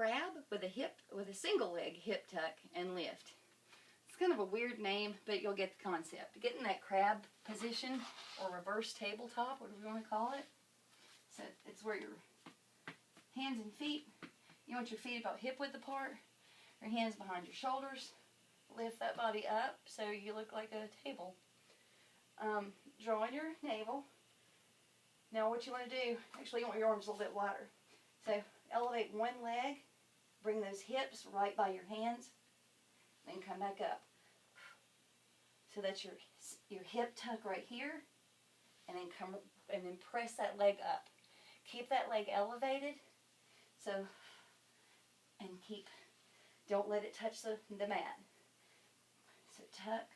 crab with a single leg hip tuck and lift. It's kind of a weird name, but you'll get the concept. Get in that crab position or reverse tabletop, whatever you want to call it. So it's where your hands and feet, you want your feet about hip width apart, your hands behind your shoulders. Lift that body up so you look like a table. Draw on your navel. Now what you want to do, actually you want your arms a little bit wider. So elevate one leg, bring those hips right by your hands, then come back up. So that's your hip tuck right here, and then press that leg up. Keep that leg elevated. So, and don't let it touch the mat. So tuck,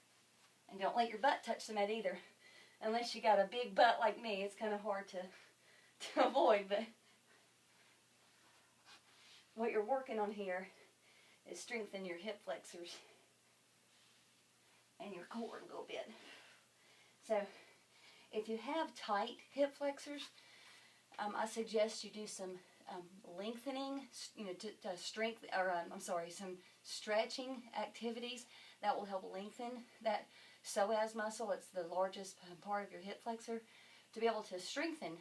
and don't let your butt touch the mat either. Unless you got a big butt like me, it's kind of hard to avoid, but what you're working on here is strengthen your hip flexors and your core a little bit. So if you have tight hip flexors, I suggest you do some lengthening, some stretching activities that will help lengthen that psoas muscle. It's the largest part of your hip flexor, to be able to strengthen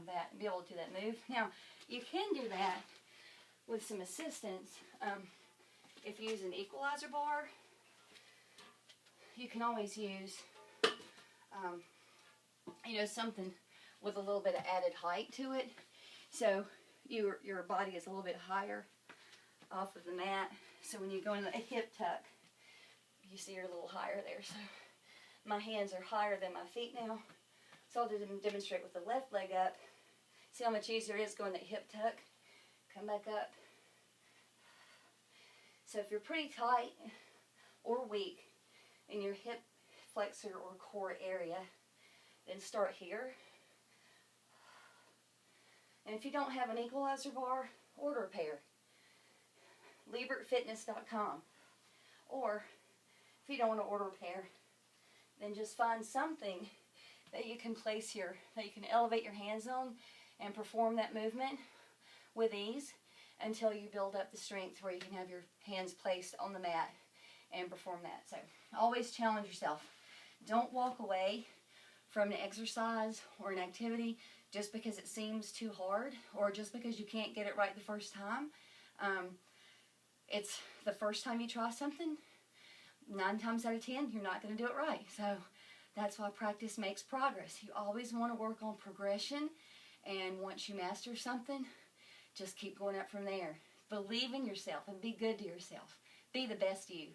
that and be able to do that move. Now, you can do that with some assistance. If you use an equalizer bar, you can always use something with a little bit of added height to it, so your body is a little bit higher off of the mat. So when you go into a hip tuck, you see you're a little higher there. So my hands are higher than my feet now. So I'll demonstrate with the left leg up. See how much easier it is going that hip tuck. Come back up. So if you're pretty tight or weak in your hip flexor or core area, then start here. And if you don't have an equalizer bar, order a pair. LiebertFitness.com. Or if you don't want to order a pair, then just find something that you can place here, that you can elevate your hands on and perform that movement with ease until you build up the strength where you can have your hands placed on the mat and perform that. So always challenge yourself. Don't walk away from an exercise or an activity just because it seems too hard or just because you can't get it right the first time. It's the first time you try something, 9 times out of 10, you're not going to do it right. So that's why practice makes progress. You always want to work on progression, and once you master something, just keep going up from there. Believe in yourself and be good to yourself. Be the best you.